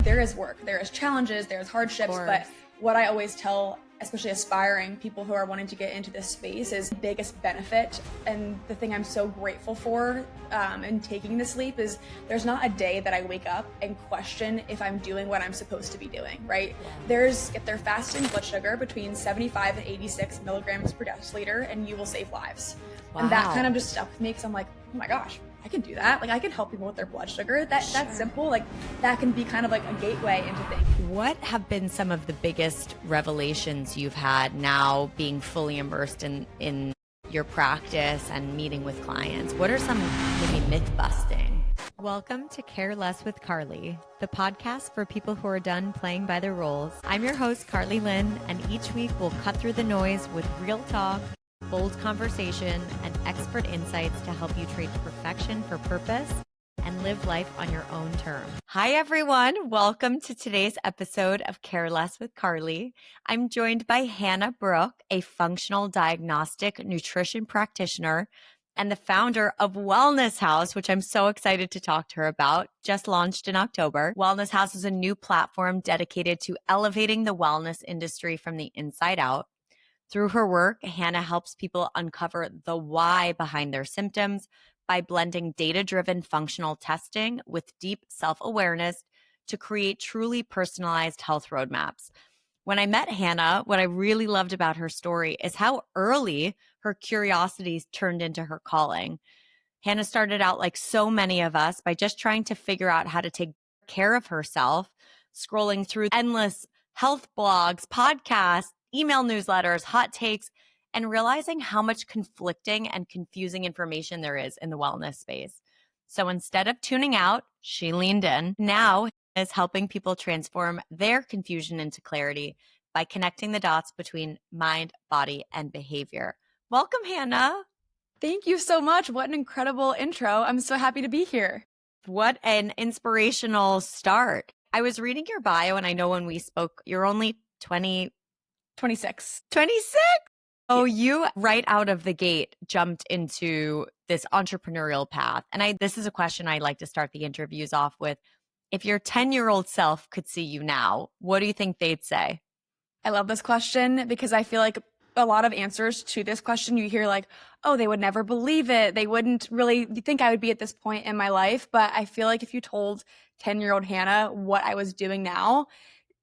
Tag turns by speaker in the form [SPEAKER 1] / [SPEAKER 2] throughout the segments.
[SPEAKER 1] There is work, there is challenges, there's hardships, but what I always tell, especially aspiring people who are wanting to get into this space, is the biggest benefit and the thing I'm so grateful for in taking this leap is there's not a day that I wake up and question if I'm doing what I'm supposed to be doing, right? If they're fasting blood sugar between 75 and 86 milligrams per deciliter, and you will save lives. Wow. And that kind of just stuck with me because I'm like, oh my gosh, I can do that. Like I can help people with their blood sugar. That's simple. Like that can be kind of like a gateway into things.
[SPEAKER 2] What have been some of the biggest revelations you've had now being fully immersed in your practice and meeting with clients? What are some maybe myth busting? Welcome to Care Less with Carly, the podcast for people who are done playing by their roles. I'm your host, Carly Lynn, and each week we'll cut through the noise with real talk, bold conversation, and expert insights to help you trade perfection for purpose and live life on your own terms. Hi, everyone. Welcome to today's episode of Care Less with Carly. I'm joined by Hannah Brooke, a functional diagnostic nutrition practitioner and the founder of Wellness Haus, which I'm so excited to talk to her about, just launched in October. Wellness Haus is a new platform dedicated to elevating the wellness industry from the inside out. Through her work, Hannah helps people uncover the why behind their symptoms by blending data-driven functional testing with deep self-awareness to create truly personalized health roadmaps. When I met Hannah, what I really loved about her story is how early her curiosities turned into her calling. Hannah started out like so many of us by just trying to figure out how to take care of herself, scrolling through endless health blogs, podcasts, email newsletters, hot takes, and realizing how much conflicting and confusing information there is in the wellness space. So instead of tuning out, she leaned in. Now is helping people transform their confusion into clarity by connecting the dots between mind, body, and behavior. Welcome, Hannah.
[SPEAKER 1] Thank you so much. What an incredible intro. I'm so happy to be here.
[SPEAKER 2] What an inspirational start. I was reading your bio, and I know when we spoke, you're only
[SPEAKER 1] 26.
[SPEAKER 2] 26? Oh, you right out of the gate jumped into this entrepreneurial path. And this is a question I like to start the interviews off with. If your 10-year-old self could see you now, what do you think they'd say?
[SPEAKER 1] I love this question because I feel like a lot of answers to this question, you hear like, oh, they would never believe it. They wouldn't really think I would be at this point in my life. But I feel like if you told 10-year-old Hannah what I was doing now,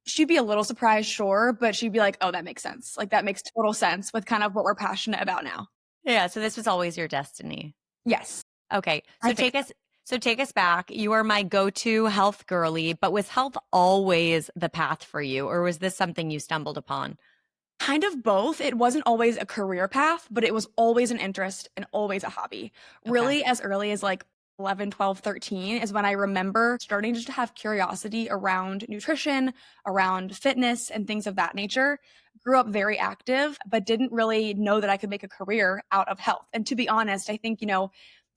[SPEAKER 1] she'd be a little surprised, sure, but she'd be like, oh, that makes sense. Like that makes total sense with kind of what we're passionate about now.
[SPEAKER 2] Yeah. So this was always your destiny.
[SPEAKER 1] Yes.
[SPEAKER 2] Okay. So take us back. You are my go-to health girly, but was health always the path for you, or was this something you stumbled upon?
[SPEAKER 1] Kind of both. It wasn't always a career path, but it was always an interest and always a hobby. Okay. Really as early as like 11, 12, 13 is when I remember starting just to have curiosity around nutrition, around fitness and things of that nature. Grew up very active, but didn't really know that I could make a career out of health. And to be honest, I think,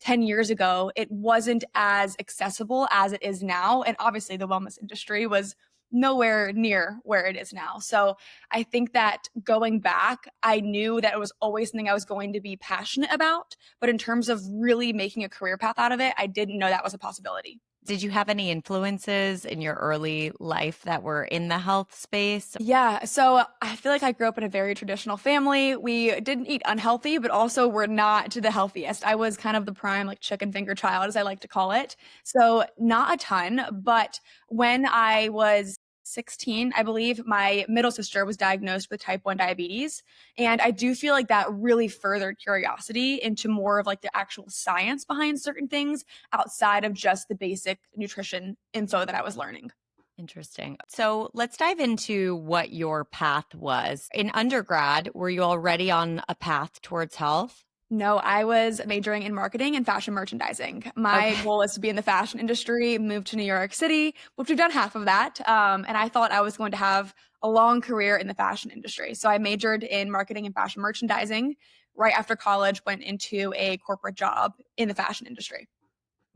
[SPEAKER 1] 10 years ago, it wasn't as accessible as it is now. And obviously the wellness industry was nowhere near where it is now. So I think that going back, I knew that it was always something I was going to be passionate about. But in terms of really making a career path out of it, I didn't know that was a possibility.
[SPEAKER 2] Did you have any influences in your early life that were in the health space?
[SPEAKER 1] Yeah. So I feel like I grew up in a very traditional family. We didn't eat unhealthy, but also were not the healthiest. I was kind of the prime like chicken finger child, as I like to call it. So not a ton, but when I was 16, I believe, my middle sister was diagnosed with type 1 diabetes. And I do feel like that really furthered curiosity into more of like the actual science behind certain things outside of just the basic nutrition info that I was learning.
[SPEAKER 2] Interesting. So let's dive into what your path was. In undergrad, were you already on a path towards health?
[SPEAKER 1] No, I was majoring in marketing and fashion merchandising. My goal is to be in the fashion industry, move to New York City, which we've done half of that. And I thought I was going to have a long career in the fashion industry. So I majored in marketing and fashion merchandising. Right after college, went into a corporate job in the fashion industry.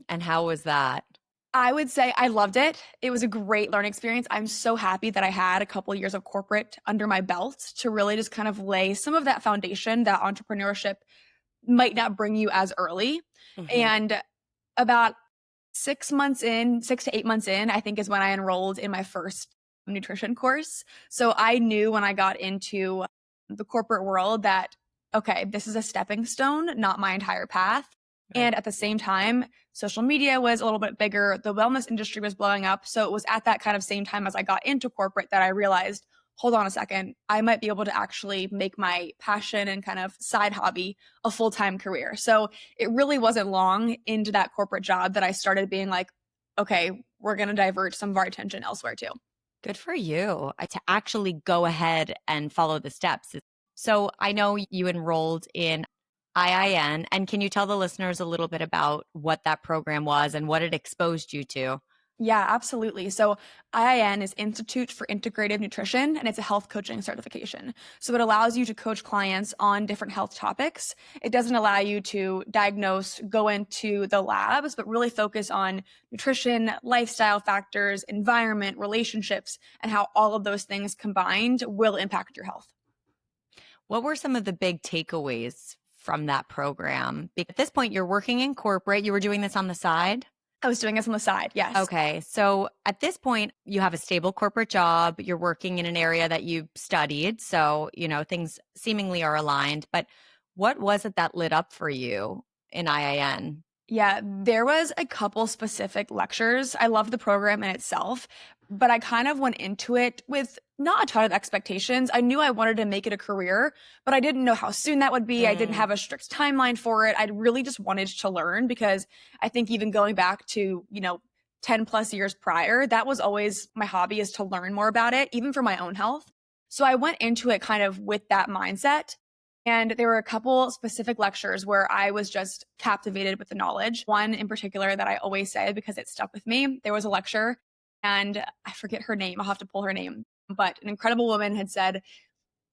[SPEAKER 2] And how was that?
[SPEAKER 1] I would say I loved it. It was a great learning experience. I'm so happy that I had a couple of years of corporate under my belt to really just kind of lay some of that foundation that entrepreneurship might not bring you as early. Mm-hmm. And about 6 to 8 months in, I think is when I enrolled in my first nutrition course. So I knew when I got into the corporate world that, okay, this is a stepping stone, not my entire path. And
[SPEAKER 2] Right.
[SPEAKER 1] at the same time, social media was a little bit bigger. The wellness industry was blowing up. So it was at that kind of same time as I got into corporate that I realized, hold on a second, I might be able to actually make my passion and kind of side hobby a full time career. So it really wasn't long into that corporate job that I started being like, okay, we're going to divert some of our attention elsewhere too.
[SPEAKER 2] Good for you to actually go ahead and follow the steps. So I know you enrolled in IIN, and can you tell the listeners a little bit about what that program was and what it exposed you to?
[SPEAKER 1] Yeah, absolutely. So IIN is Institute for Integrative Nutrition, and it's a health coaching certification. So it allows you to coach clients on different health topics. It doesn't allow you to diagnose, go into the labs, but really focus on nutrition, lifestyle factors, environment, relationships, and how all of those things combined will impact your health.
[SPEAKER 2] What were some of the big takeaways from that program? At this point, you're working in corporate. You were doing this on the side?
[SPEAKER 1] I was doing this on the side, yes.
[SPEAKER 2] Okay. So at this point, you have a stable corporate job. You're working in an area that you studied. So, things seemingly are aligned. But what was it that lit up for you in IIN?
[SPEAKER 1] Yeah, there was a couple specific lectures. I loved the program in itself, but I kind of went into it with not a ton of expectations. I knew I wanted to make it a career, but I didn't know how soon that would be. I didn't have a strict timeline for it. I really just wanted to learn because I think even going back to, 10 plus years prior, that was always my hobby is to learn more about it, even for my own health. So I went into it kind of with that mindset. And there were a couple specific lectures where I was just captivated with the knowledge. One in particular that I always say because it stuck with me. There was a lecture, and I forget her name. I'll have to pull her name. But an incredible woman had said,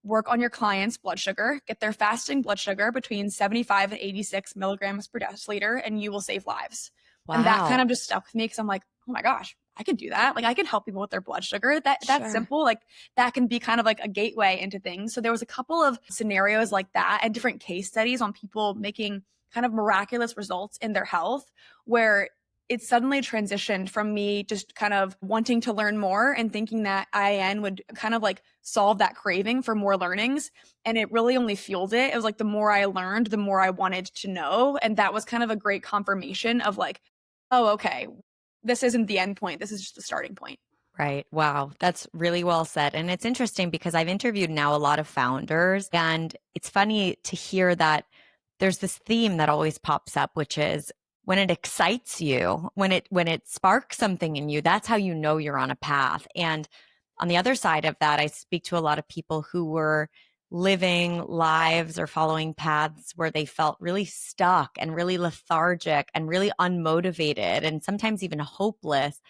[SPEAKER 1] work on your client's blood sugar, get their fasting blood sugar between 75 and 86 milligrams per deciliter, and you will save lives. And that kind
[SPEAKER 2] Wow.
[SPEAKER 1] of just stuck with me because I'm like, oh my gosh, I can do that. Like I can help people with their blood sugar. That's
[SPEAKER 2] Sure.
[SPEAKER 1] simple. Like that can be kind of like a gateway into things. So there was a couple of scenarios like that and different case studies on people making kind of miraculous results in their health where it suddenly transitioned from me just kind of wanting to learn more and thinking that IIN would kind of like solve that craving for more learnings. And it really only fueled it. It was like the more I learned, the more I wanted to know. And that was kind of a great confirmation of like, oh, okay, this isn't the end point. This is just the starting point.
[SPEAKER 2] Right. Wow. That's really well said. And it's interesting because I've interviewed now a lot of founders, and it's funny to hear that there's this theme that always pops up, which is when it excites you, when it sparks something in you, that's how you know you're on a path. And on the other side of that, I speak to a lot of people who were living lives or following paths where they felt really stuck and really lethargic and really unmotivated and sometimes even hopeless.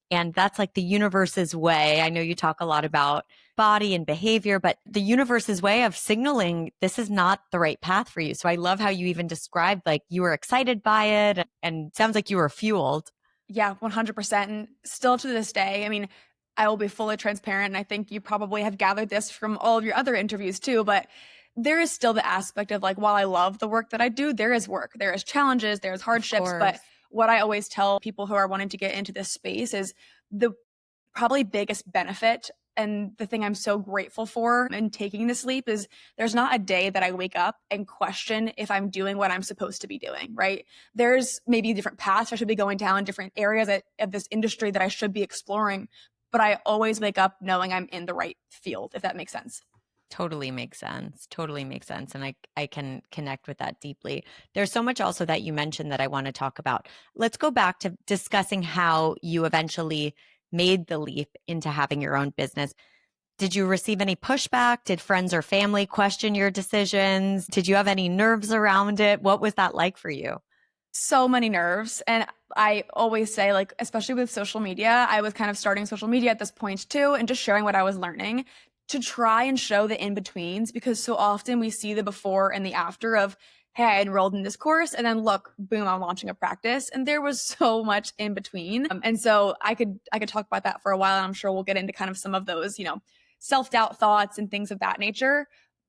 [SPEAKER 2] And that's like the universe's way. I know you talk a lot about body and behavior, but the universe's way of signaling this is not the right path for you. So I love how you even described like you were excited by it and sounds like you were fueled.
[SPEAKER 1] Yeah, 100%. And still to this day, I mean, I will be fully transparent. And I think you probably have gathered this from all of your other interviews too, but there is still the aspect of like, while I love the work that I do, there is work, there is challenges, there's
[SPEAKER 2] Of
[SPEAKER 1] hardships. But
[SPEAKER 2] course.
[SPEAKER 1] what I always tell people who are wanting to get into this space is the probably biggest benefit and the thing I'm so grateful for in taking this leap is there's not a day that I wake up and question if I'm doing what I'm supposed to be doing, right? There's maybe different paths I should be going down, different areas of this industry that I should be exploring, but I always wake up knowing I'm in the right field, if that makes sense.
[SPEAKER 2] Totally makes sense. Totally makes sense. And I can connect with that deeply. There's so much also that you mentioned that I want to talk about. Let's go back to discussing how you eventually made the leap into having your own business. Did you receive any pushback? Did friends or family question your decisions? Did you have any nerves around it? What was that like for you?
[SPEAKER 1] So many nerves. And I always say, like, especially with social media, I was kind of starting social media at this point too, and just sharing what I was learning to try and show the in betweens because so often we see the before and the after of, hey, I enrolled in this course and then look, boom, I'm launching a practice. And there was so much in between. And so I could talk about that for a while. And I'm sure we'll get into kind of some of those, self-doubt thoughts and things of that nature.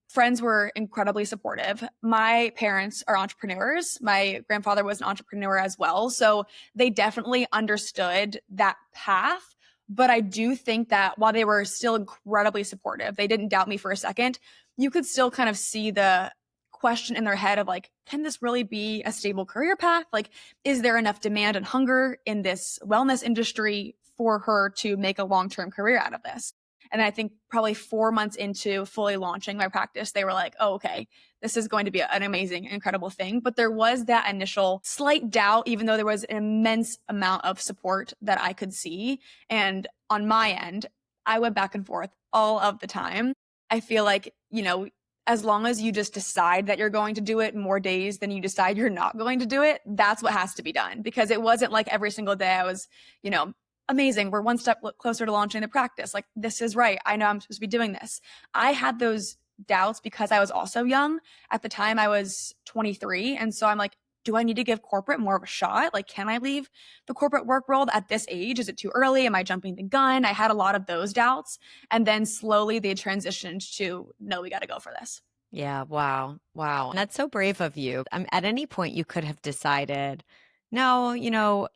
[SPEAKER 1] Friends were incredibly supportive. My parents are entrepreneurs. My grandfather was an entrepreneur as well. So they definitely understood that path. But I do think that while they were still incredibly supportive, they didn't doubt me for a second. You could still kind of see the question in their head of like, can this really be a stable career path? Like, is there enough demand and hunger in this wellness industry for her to make a long term career out of this? And I think probably 4 months into fully launching my practice, they were like, oh, okay, this is going to be an amazing, incredible thing. But there was that initial slight doubt, even though there was an immense amount of support that I could see. And on my end, I went back and forth all of the time. I feel like, as long as you just decide that you're going to do it more days than you decide you're not going to do it, that's what has to be done. Because it wasn't like every single day I was, amazing. We're one step closer to launching the practice. Like, this is right. I know I'm supposed to be doing this. I had those doubts because I was also young. At the time, I was 23. And so I'm like, do I need to give corporate more of a shot? Like, can I leave the corporate work world at this age? Is it too early? Am I jumping the gun? I had a lot of those doubts. And then slowly they transitioned to, no, we got to go for this.
[SPEAKER 2] Yeah. Wow. Wow. And that's so brave of you. At any point, you could have decided, no,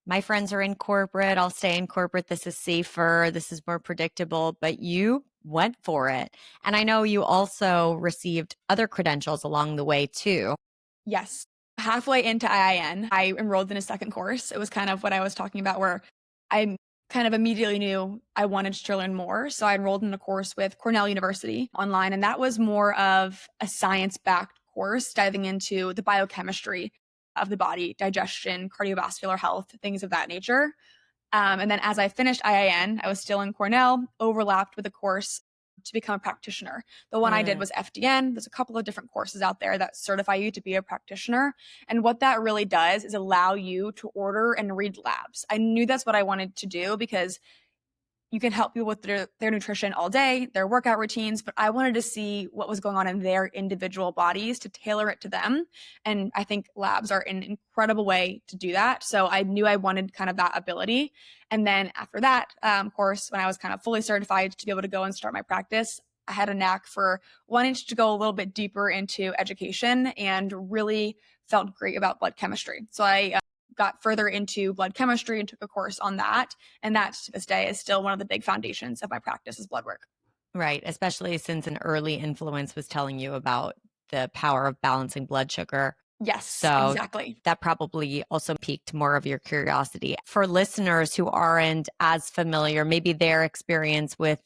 [SPEAKER 2] my friends are in corporate. I'll stay in corporate. This is safer. This is more predictable. But you went for it. And I know you also received other credentials along the way too.
[SPEAKER 1] Yes. Halfway into IIN, I enrolled in a second course. It was kind of what I was talking about, where I kind of immediately knew I wanted to learn more. So I enrolled in a course with Cornell University online. And that was more of a science backed course diving into the biochemistry of the body, digestion, cardiovascular health, things of that nature. And then as I finished IIN, I was still in Cornell, overlapped with a course to become a practitioner. The one I did was FDN. There's a couple of different courses out there that certify you to be a practitioner. And what that really does is allow you to order and read labs. I knew that's what I wanted to do because you can help people with their nutrition all day, their workout routines, but I wanted to see what was going on in their individual bodies to tailor it to them. And I think labs are an incredible way to do that. So I knew I wanted kind of that ability. And then after that, of course, when I was kind of fully certified to be able to go and start my practice, I had a knack for wanting to go a little bit deeper into education and really felt great about blood chemistry. So I got further into blood chemistry and took a course on that. And that to this day is still one of the big foundations of my practice is blood work.
[SPEAKER 2] Right. Especially since an early influence was telling you about the power of balancing blood sugar.
[SPEAKER 1] Yes,
[SPEAKER 2] so
[SPEAKER 1] exactly.
[SPEAKER 2] That probably also piqued more of your curiosity. For listeners who aren't as familiar, maybe their experience with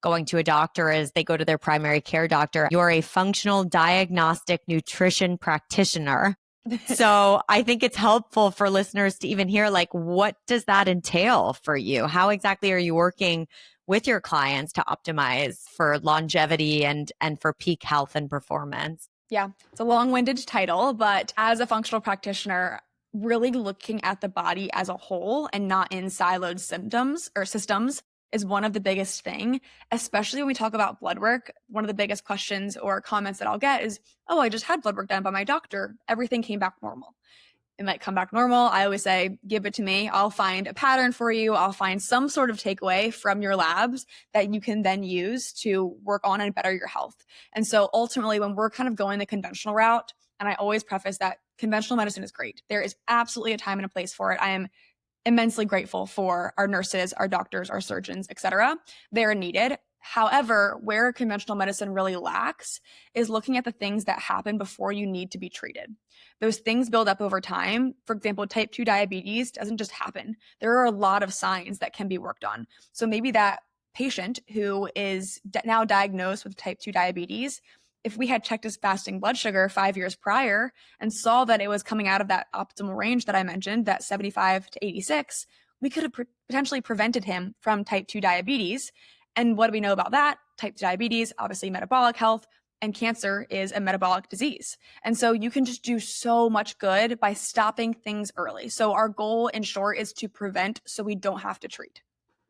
[SPEAKER 2] going to a doctor is they go to their primary care doctor. You're a functional diagnostic nutrition practitioner. So I think it's helpful for listeners to even hear, like, what does that entail for you? How exactly are you working with your clients to optimize for longevity and for peak health and performance?
[SPEAKER 1] Yeah, it's a long-winded title, but as a functional practitioner, really looking at the body as a whole and not in siloed symptoms or systems is one of the biggest thing, especially when we talk about blood work. One of the biggest questions or comments that I'll get is, oh, I just had blood work done by my doctor. Everything came back normal. It might come back normal. I always say, give it to me. I'll find a pattern for you. I'll find some sort of takeaway from your labs that you can then use to work on and better your health. And so ultimately, when we're kind of going the conventional route, and I always preface that conventional medicine is great. There is absolutely a time and a place for it. I am immensely grateful for our nurses, our doctors, our surgeons, etc. They're needed. However, where conventional medicine really lacks is looking at the things that happen before you need to be treated. Those things build up over time. For example, type 2 diabetes doesn't just happen. There are a lot of signs that can be worked on. So maybe that patient who is now diagnosed with type 2 diabetes, if we had checked his fasting blood sugar 5 years prior and saw that it was coming out of that optimal range that I mentioned, that 75 to 86, we could have potentially prevented him from type 2 diabetes. And what do we know about that? Type 2 diabetes, obviously metabolic health, and cancer is a metabolic disease. And so you can just do so much good by stopping things early. So our goal, in short, is to prevent so we don't have to treat.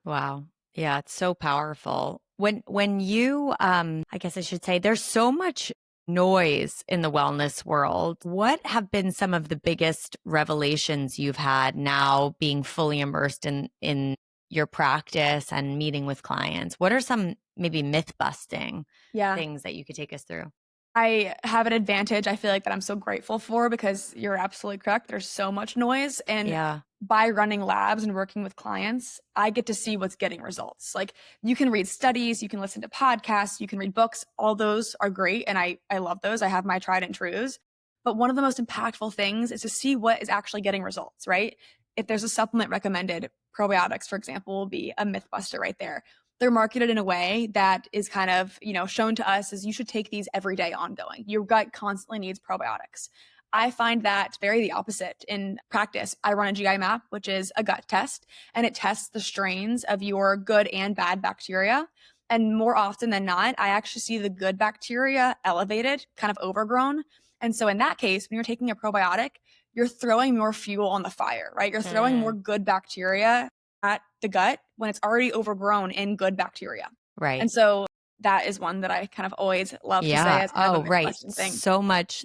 [SPEAKER 2] Wow. Yeah, it's so powerful. When you, I guess I should say, there's so much noise in the wellness world. What have been some of the biggest revelations you've had now being fully immersed in your practice and meeting with clients, what are some maybe myth busting
[SPEAKER 1] Yeah.
[SPEAKER 2] things that you could take us through?
[SPEAKER 1] I have an advantage I feel like that I'm so grateful for because you're absolutely correct. There's so much noise. And
[SPEAKER 2] Yeah.
[SPEAKER 1] by running labs and working with clients, I get to see what's getting results. Like you can read studies, you can listen to podcasts, you can read books. All those are great. And I love those. I have my tried and trues. But one of the most impactful things is to see what is actually getting results, right? If there's a supplement recommended, probiotics, for example, will be a myth buster right there. They're marketed in a way that is kind of, shown to us as you should take these every day ongoing. Your gut constantly needs probiotics. I find that very the opposite in practice. I run a GI map, which is a gut test, and it tests the strains of your good and bad bacteria. And more often than not, I actually see the good bacteria elevated, kind of overgrown. And so in that case, when you're taking a probiotic, you're throwing more fuel on the fire, right? You're throwing more good bacteria at the gut when it's already overgrown in good bacteria.
[SPEAKER 2] Right.
[SPEAKER 1] And so that is one that I kind of always love to say
[SPEAKER 2] Yeah.
[SPEAKER 1] as kind of
[SPEAKER 2] Oh,
[SPEAKER 1] a myth
[SPEAKER 2] right.
[SPEAKER 1] busting thing.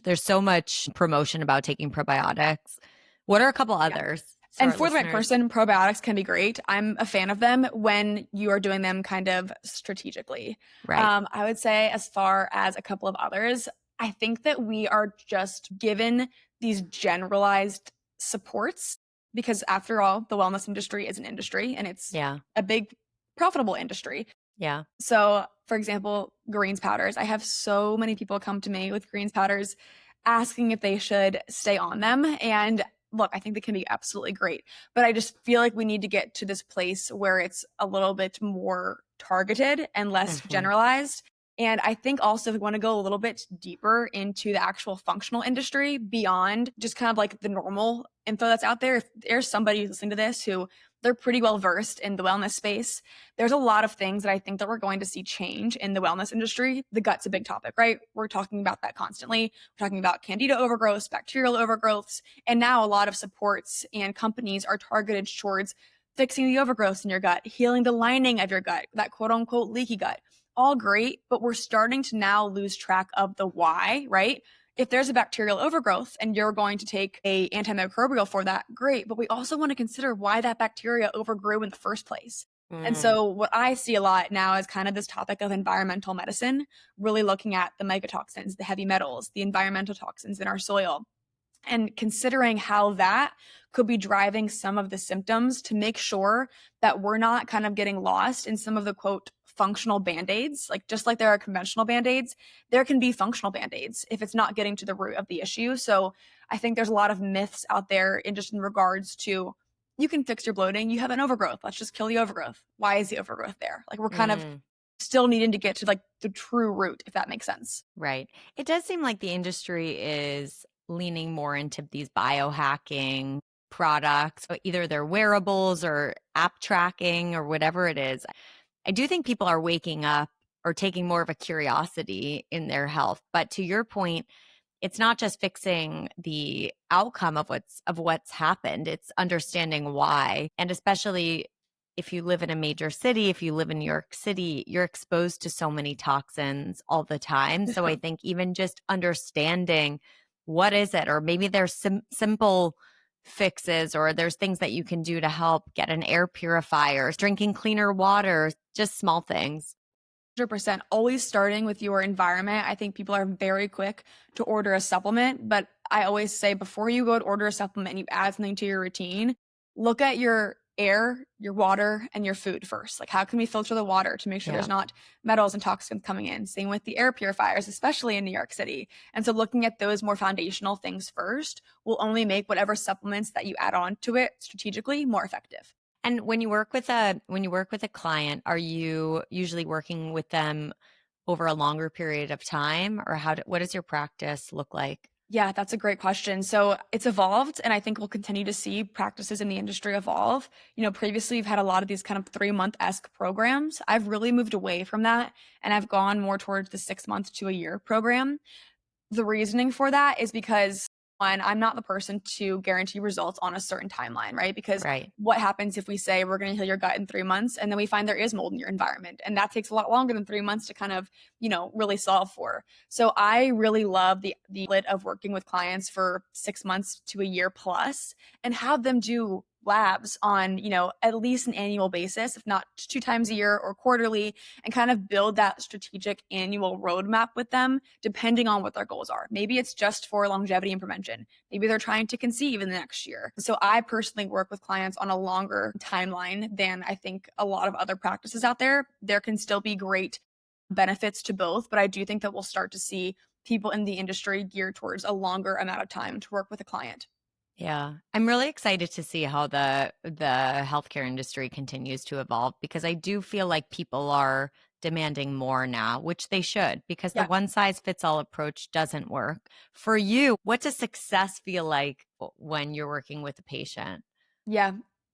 [SPEAKER 2] There's so much promotion about taking probiotics. What are a couple
[SPEAKER 1] Yeah.
[SPEAKER 2] others for
[SPEAKER 1] And
[SPEAKER 2] our
[SPEAKER 1] for the right
[SPEAKER 2] listeners?
[SPEAKER 1] person, probiotics can be great. I'm a fan of them when you are doing them kind of strategically.
[SPEAKER 2] Right.
[SPEAKER 1] I would say, as far as a couple of others, I think that we are just given these generalized supports because, after all, the wellness industry is an industry and it's
[SPEAKER 2] Yeah.
[SPEAKER 1] a big, profitable industry.
[SPEAKER 2] Yeah.
[SPEAKER 1] So, for example, greens powders. I have so many people come to me with greens powders asking if they should stay on them. And look, I think they can be absolutely great. But I just feel like we need to get to this place where it's a little bit more targeted and less
[SPEAKER 2] Mhm.
[SPEAKER 1] generalized. And I think also if we want to go a little bit deeper into the actual functional industry beyond just kind of like the normal info that's out there, if there's somebody who's listening to this who they're pretty well versed in the wellness space, there's a lot of things that I think that we're going to see change in the wellness industry. The gut's a big topic, right? We're talking about that constantly. We're talking about candida overgrowths, bacterial overgrowths, and now a lot of supports and companies are targeted towards fixing the overgrowths in your gut, healing the lining of your gut, that quote unquote leaky gut. All great, but we're starting to now lose track of the why, right? If there's a bacterial overgrowth and you're going to take a antimicrobial for that, great. But we also want to consider why that bacteria overgrew in the first place. And
[SPEAKER 2] Mm.
[SPEAKER 1] so what I see a lot now is kind of this topic of environmental medicine, really looking at the mycotoxins, the heavy metals, the environmental toxins in our soil, and considering how that could be driving some of the symptoms to make sure that we're not kind of getting lost in some of the quote functional band-aids. Like just like there are conventional band-aids, there can be functional band-aids if it's not getting to the root of the issue. So I think there's a lot of myths out there in regards to you can fix your bloating, you have an overgrowth, let's just kill the overgrowth. Why is the overgrowth there? Like we're kind of
[SPEAKER 2] Mm.
[SPEAKER 1] still needing to get to like the true root, if that makes sense.
[SPEAKER 2] Right. It does seem like the industry is leaning more into these biohacking products, either they're wearables or app tracking or whatever it is. I do think people are waking up or taking more of a curiosity in their health. But to your point, it's not just fixing the outcome of what's happened. It's understanding why. And especially if you live in a major city, if you live in New York City, you're exposed to so many toxins all the time. So I think even just understanding what is it, or maybe there's simple fixes, or there's things that you can do to help get an air purifier, drinking cleaner water, just small things.
[SPEAKER 1] 100%. Always starting with your environment. I think people are very quick to order a supplement, but I always say before you go to order a supplement and you add something to your routine, look at your air, your water, and your food first. Like, how can we filter the water to make sure
[SPEAKER 2] Yeah.
[SPEAKER 1] there's not metals and toxins coming in? Same with the air purifiers, especially in New York City. And so, looking at those more foundational things first will only make whatever supplements that you add on to it strategically more effective.
[SPEAKER 2] And when you work with a client, are you usually working with them over a longer period of time, or what does your practice look like?
[SPEAKER 1] Yeah, that's a great question. So it's evolved, and I think we'll continue to see practices in the industry evolve. Previously, you've had a lot of these kind of 3-month-esque programs. I've really moved away from that, and I've gone more towards the 6-month to a year program. The reasoning for that is because, one, I'm not the person to guarantee results on a certain timeline, right? Because
[SPEAKER 2] Right.
[SPEAKER 1] what happens if we say we're going to heal your gut in 3 months and then we find there is mold in your environment? And that takes a lot longer than 3 months to kind of, really solve for. So I really love the lit of working with clients for 6 months to a year plus and have them do labs on, at least an annual basis, if not 2 times a year or quarterly, and kind of build that strategic annual roadmap with them, depending on what their goals are. Maybe it's just for longevity and prevention. Maybe they're trying to conceive in the next year. So I personally work with clients on a longer timeline than I think a lot of other practices out there. There can still be great benefits to both, but I do think that we'll start to see people in the industry geared towards a longer amount of time to work with a client.
[SPEAKER 2] Yeah. I'm really excited to see how the healthcare industry continues to evolve, because I do feel like people are demanding more now, which they should, because the
[SPEAKER 1] Yeah.
[SPEAKER 2] one size fits all approach doesn't work. For you, what does success feel like when you're working with a patient?
[SPEAKER 1] Yeah.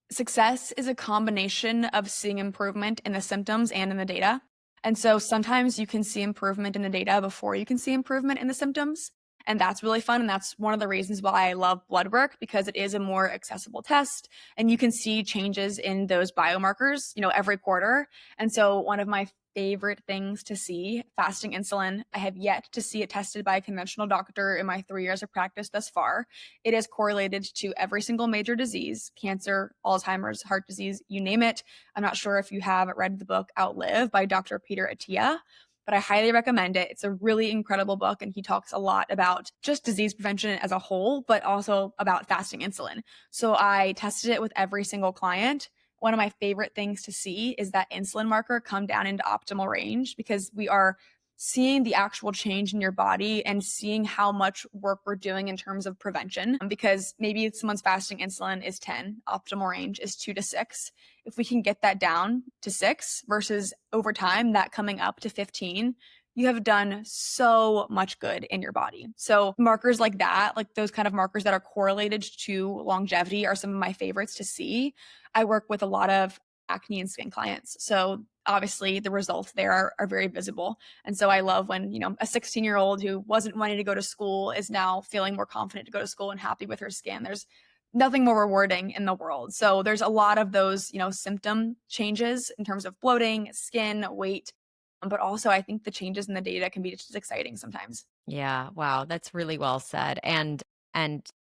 [SPEAKER 1] Success is a combination of seeing improvement in the symptoms and in the data. And so sometimes you can see improvement in the data before you can see improvement in the symptoms. And that's really fun. And that's one of the reasons why I love blood work, because it is a more accessible test and you can see changes in those biomarkers, every quarter. And so one of my favorite things to see, fasting insulin, I have yet to see it tested by a conventional doctor in my 3 years of practice thus far. It is correlated to every single major disease, cancer, Alzheimer's, heart disease, you name it. I'm not sure if you have read the book Outlive by Dr. Peter Attia, but I highly recommend it. It's a really incredible book, and he talks a lot about just disease prevention as a whole, but also about fasting insulin. So I tested it with every single client. One of my favorite things to see is that insulin marker come down into optimal range, because we are seeing the actual change in your body and seeing how much work we're doing in terms of prevention. Because maybe someone's fasting insulin is 10, optimal range is 2 to 6. If we can get that down to 6 versus over time that coming up to 15, you have done so much good in your body. So markers like that, like those kind of markers that are correlated to longevity, are some of my favorites to see. I work with a lot of acne and skin clients. So obviously the results there are very visible. And so I love when, a 16-year-old who wasn't wanting to go to school is now feeling more confident to go to school and happy with her skin. There's nothing more rewarding in the world. So there's a lot of those, symptom changes in terms of bloating, skin, weight. But also I think the changes in the data can be just as exciting sometimes.
[SPEAKER 2] Yeah, wow, that's really well said. And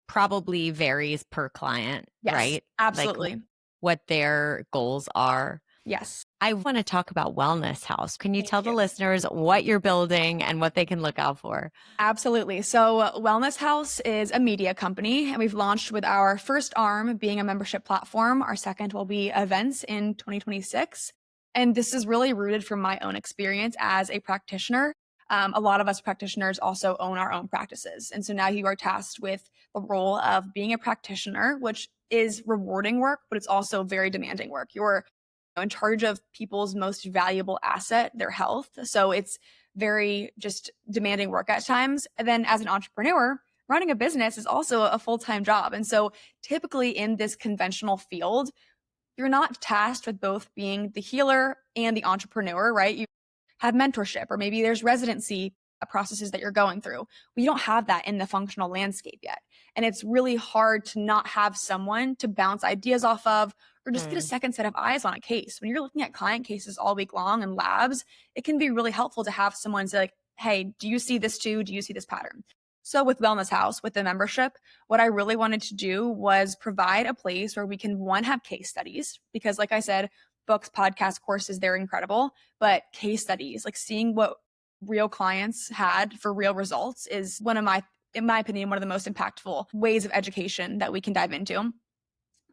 [SPEAKER 2] probably varies per client,
[SPEAKER 1] Yes,
[SPEAKER 2] right? Like
[SPEAKER 1] absolutely.
[SPEAKER 2] what their goals are.
[SPEAKER 1] Yes.
[SPEAKER 2] I want to talk about Wellness House. Can you
[SPEAKER 1] Thank
[SPEAKER 2] tell the
[SPEAKER 1] you.
[SPEAKER 2] listeners what you're building and what they can look out for?
[SPEAKER 1] Absolutely. So, Wellness Haus is a media company, and we've launched with our first arm being a membership platform. Our second will be events in 2026. And this is really rooted from my own experience as a practitioner. A lot of us practitioners also own our own practices. And so now you are tasked with the role of being a practitioner, which is rewarding work, but it's also very demanding work. You're in charge of people's most valuable asset, their health. So it's very just demanding work at times. And then as an entrepreneur, running a business is also a full-time job. And so typically in this conventional field, you're not tasked with both being the healer and the entrepreneur, right? You have mentorship, or maybe there's residency processes that you're going through. We don't have that in the functional landscape yet. And it's really hard to not have someone to bounce ideas off of, or just get a second set of eyes on a case. When you're looking at client cases all week long and labs, it can be really helpful to have someone say, like, hey, do you see this too? Do you see this pattern? So with Wellness Haus, with the membership, what I really wanted to do was provide a place where we can, one, have case studies, because like I said, books, podcasts, courses, they're incredible, but case studies, like seeing what real clients had for real results, is one of my, in my opinion, one of the most impactful ways of education that we can dive into.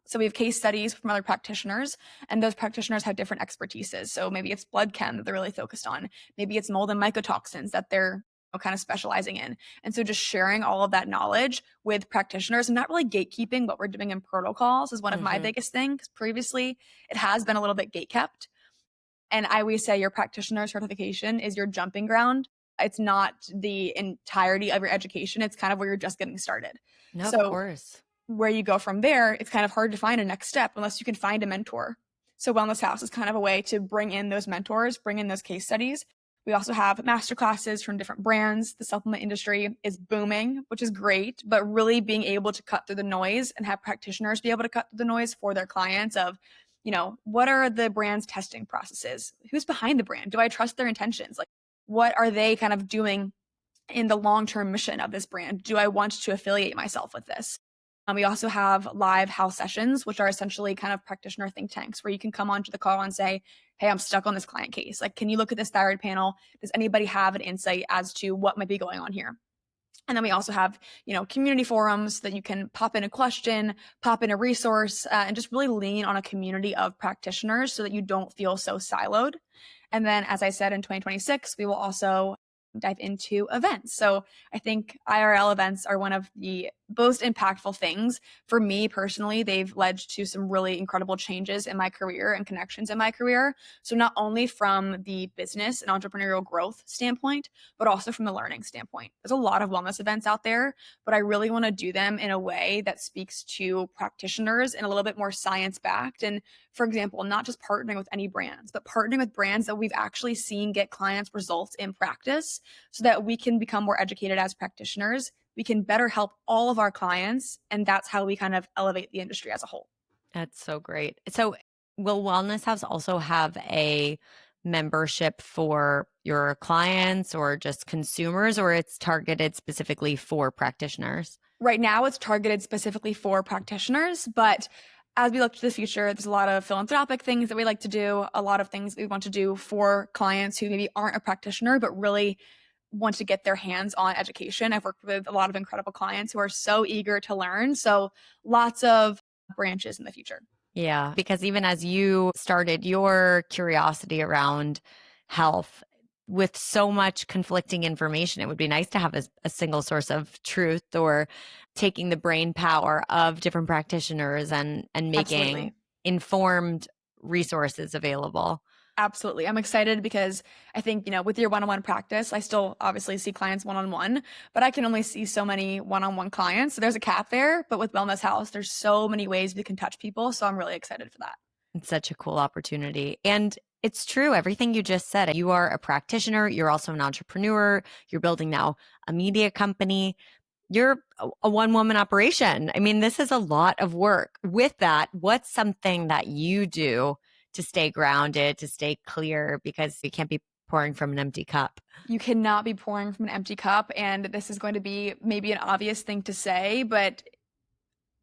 [SPEAKER 1] So we have case studies from other practitioners, and those practitioners have different expertises. So maybe it's blood chem that they're really focused on. Maybe it's mold and mycotoxins that they're kind of specializing in. And so just sharing all of that knowledge with practitioners, and not really gatekeeping what we're doing in protocols, is one of my biggest things. Because previously it has been a little bit gatekept. And I always say your practitioner certification is your jumping ground. It's not the entirety of your education. It's kind of where you're just getting started.
[SPEAKER 2] No, of
[SPEAKER 1] So
[SPEAKER 2] course.
[SPEAKER 1] where you go from there, it's kind of hard to find a next step unless you can find a mentor. So Wellness Haus is kind of a way to bring in those mentors, bring in those case studies. We also have masterclasses from different brands. The supplement industry is booming, which is great, but really being able to cut through the noise and have practitioners be able to cut through the noise for their clients of, what are the brand's testing processes? Who's behind the brand? Do I trust their intentions? Like, what are they kind of doing in the long-term mission of this brand? Do I want to affiliate myself with this? We also have live house sessions, which are essentially kind of practitioner think tanks where you can come onto the call and say, hey, I'm stuck on this client case. Like, can you look at this thyroid panel? Does anybody have an insight as to what might be going on here? And then we also have, community forums that you can pop in a question, pop in a resource, and just really lean on a community of practitioners so that you don't feel so siloed. And then, as I said, in 2026, we will also dive into events. So I think IRL events are one of the most impactful things for me personally. They've led to some really incredible changes in my career and connections in my career. So not only from the business and entrepreneurial growth standpoint, but also from the learning standpoint. There's a lot of wellness events out there, but I really want to do them in a way that speaks to practitioners and a little bit more science backed. And for example, not just partnering with any brands, but partnering with brands that we've actually seen get clients results in practice so that we can become more educated as practitioners. We can better help all of our clients. And that's how we kind of elevate the industry as a whole.
[SPEAKER 2] That's so great. So, will Wellness House also have a membership for your clients or just consumers, or it's targeted specifically for practitioners?
[SPEAKER 1] Right now, it's targeted specifically for practitioners, but as we look to the future, there's a lot of philanthropic things that we like to do, a lot of things we want to do for clients who maybe aren't a practitioner, but really want to get their hands on education. I've worked with a lot of incredible clients who are so eager to learn. So lots of branches in the future.
[SPEAKER 2] Yeah, because even as you started your curiosity around health with so much conflicting information, it would be nice to have a single source of truth, or taking the brain power of different practitioners and making
[SPEAKER 1] Absolutely.
[SPEAKER 2] informed resources available.
[SPEAKER 1] Absolutely. I'm excited because I think, with your one-on-one practice, I still obviously see clients one-on-one, but I can only see so many one-on-one clients. So there's a cap there. But with Wellness House, there's so many ways we can touch people. So I'm really excited for that.
[SPEAKER 2] It's such a cool opportunity. And it's true, everything you just said. You are a practitioner, you're also an entrepreneur, you're building now a media company. You're a one-woman operation. I mean, this is a lot of work. With that, what's something that you do to stay grounded, to stay clear, because you can't be pouring from an empty cup?
[SPEAKER 1] You cannot be pouring from an empty cup. And this is going to be maybe an obvious thing to say, but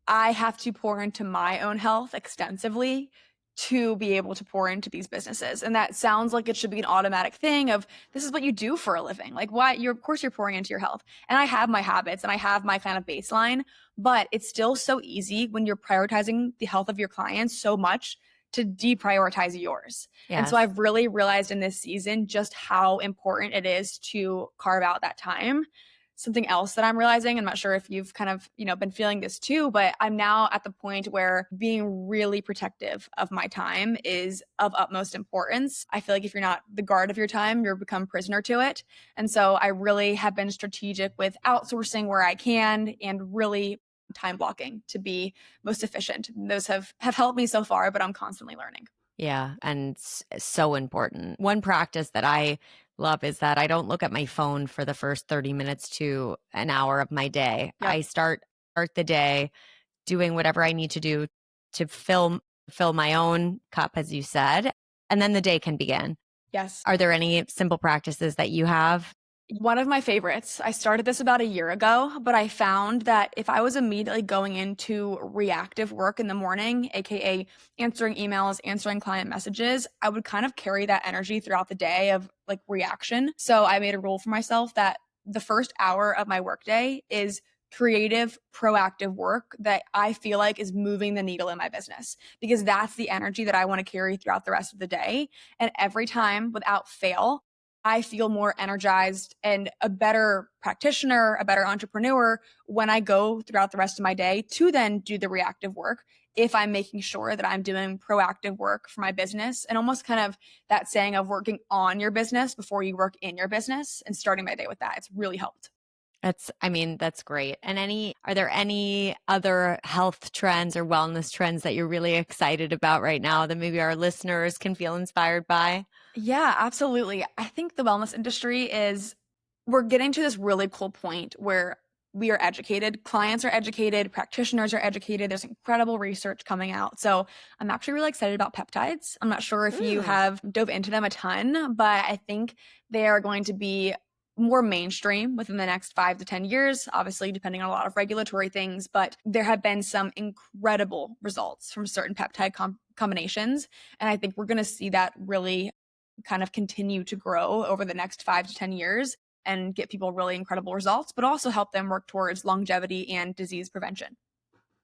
[SPEAKER 1] I have to pour into my own health extensively to be able to pour into these businesses. And that sounds like it should be an automatic thing of this is what you do for a living. Like why you're of course you're pouring into your health. And I have my habits and I have my kind of baseline, but it's still so easy when you're prioritizing the health of your clients so much to deprioritize yours. And so
[SPEAKER 2] Yes.
[SPEAKER 1] I've really realized in this season just how important it is to carve out that time. Something else that I'm realizing, I'm not sure if you've kind of, been feeling this too, but I'm now at the point where being really protective of my time is of utmost importance. I feel like if you're not the guard of your time, you're become prisoner to it. And so I really have been strategic with outsourcing where I can and really time blocking to be most efficient. Those have helped me so far, but I'm constantly learning.
[SPEAKER 2] Yeah. And so important. One practice that I love is that I don't look at my phone for the first 30 minutes to an hour of my day.
[SPEAKER 1] Yep.
[SPEAKER 2] I start the day doing whatever I need to do to fill my own cup, as you said, and then the day can begin.
[SPEAKER 1] Yes.
[SPEAKER 2] Are there any simple practices that you have?
[SPEAKER 1] One of my favorites. I started this about a year ago, but I found that if I was immediately going into reactive work in the morning, AKA answering emails, answering client messages, I would kind of carry that energy throughout the day of like reaction. So I made a rule for myself that the first hour of my workday is creative, proactive work that I feel like is moving the needle in my business because that's the energy that I want to carry throughout the rest of the day. And every time without fail, I feel more energized and a better practitioner, a better entrepreneur when I go throughout the rest of my day to then do the reactive work. If I'm making sure that I'm doing proactive work for my business and almost kind of that saying of working on your business before you work in your business and starting my day with that, it's really helped.
[SPEAKER 2] That's great. And are there any other health trends or wellness trends that you're really excited about right now that maybe our listeners can feel inspired by?
[SPEAKER 1] Yeah, absolutely. I think the wellness industry we're getting to this really cool point where we are educated, clients are educated, practitioners are educated. There's incredible research coming out. So I'm actually really excited about peptides. I'm not sure if you have dove into them a ton, but I think they are going to be more mainstream within the next 5 to 10 years, obviously depending on a lot of regulatory things, but there have been some incredible results from certain peptide combinations. And I think we're going to see that really kind of continue to grow over the next 5 to 10 years and get people really incredible results, but also help them work towards longevity and disease prevention.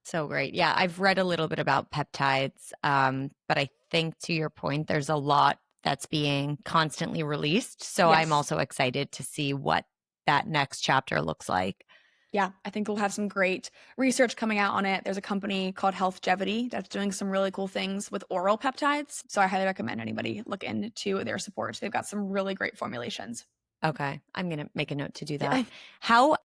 [SPEAKER 2] So great. Yeah, I've read a little bit about peptides, but I think to your point, there's a lot that's being constantly released. So I'm
[SPEAKER 1] Yes.
[SPEAKER 2] also excited to see what that next chapter looks like.
[SPEAKER 1] Yeah, I think we'll have some great research coming out on it. There's a company called Healthgevity that's doing some really cool things with oral peptides. So I highly recommend anybody look into their support. They've got some really great formulations.
[SPEAKER 2] Okay, I'm going to make a note to do that.
[SPEAKER 1] Yeah.
[SPEAKER 2] How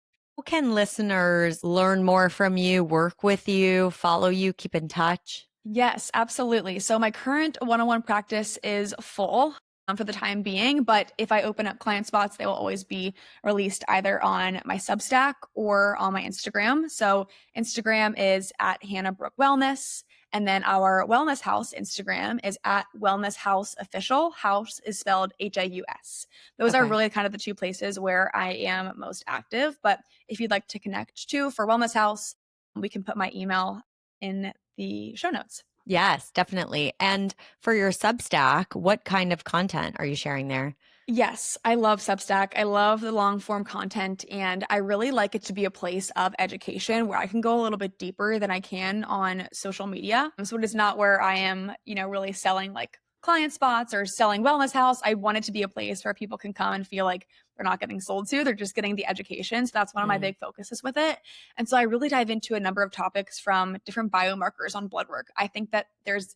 [SPEAKER 2] can listeners learn more from you, work with you, follow you, keep in touch?
[SPEAKER 1] Yes, absolutely. So my current one-on-one practice is full for the time being, but if I open up client spots, they will always be released either on my Substack or on my Instagram. So Instagram is at Hannah Brooke Wellness. And then our Wellness Haus Instagram is at Wellness Haus Official. Haus is spelled Haus. Those are
[SPEAKER 2] Okay.
[SPEAKER 1] really kind of the two places where I am most active. But if you'd like to connect too for Wellness Haus, we can put my email in the show notes.
[SPEAKER 2] Yes, definitely. And for your Substack, what kind of content are you sharing there?
[SPEAKER 1] Yes, I love Substack. I love the long form content, and I really like it to be a place of education where I can go a little bit deeper than I can on social media. So it is not where I am, really selling like client spots or selling Wellness Haus. I want it to be a place where people can come and feel like they're not getting sold to, they're just getting the education. So that's one of my big focuses with it. And so I really dive into a number of topics from different biomarkers on blood work. I think that there's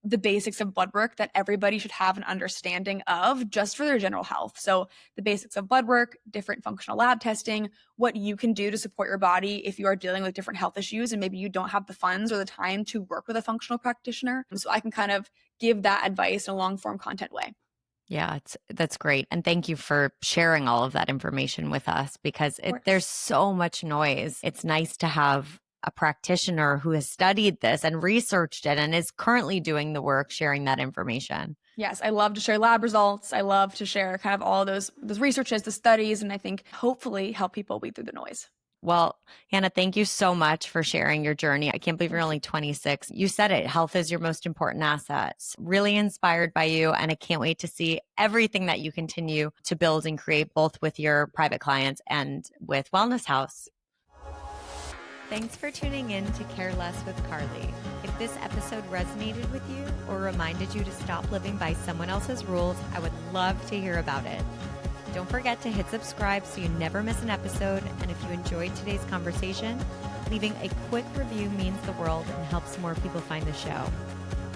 [SPEAKER 1] the basics of blood work that everybody should have an understanding of just for their general health. So the basics of blood work, different functional lab testing, what you can do to support your body if you are dealing with different health issues and maybe you don't have the funds or the time to work with a functional practitioner. So I can kind of give that advice in a long form content way.
[SPEAKER 2] Yeah, that's great. And thank you for sharing all of that information with us because there's so much noise. It's nice to have a practitioner who has studied this and researched it and is currently doing the work sharing that information.
[SPEAKER 1] Yes, I love to share lab results. I love to share kind of all those researches, the studies, and I think hopefully help people weed through the noise.
[SPEAKER 2] Well, Hannah, thank you so much for sharing your journey. I can't believe you're only 26. You said it, health is your most important asset. Really inspired by you, and I can't wait to see everything that you continue to build and create both with your private clients and with Wellness Haus. Thanks for tuning in to Care Less with Carly. If this episode resonated with you or reminded you to stop living by someone else's rules, I would love to hear about it. Don't forget to hit subscribe so you never miss an episode. And if you enjoyed today's conversation, leaving a quick review means the world and helps more people find the show.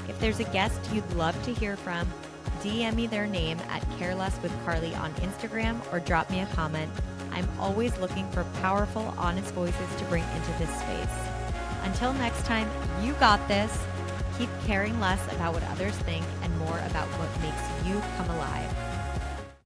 [SPEAKER 2] If there's a guest you'd love to hear from, DM me their name at Careless with Carly on Instagram or drop me a comment. I'm always looking for powerful, honest voices to bring into this space. Until next time, you got this. Keep caring less about what others think and more about what makes you come alive.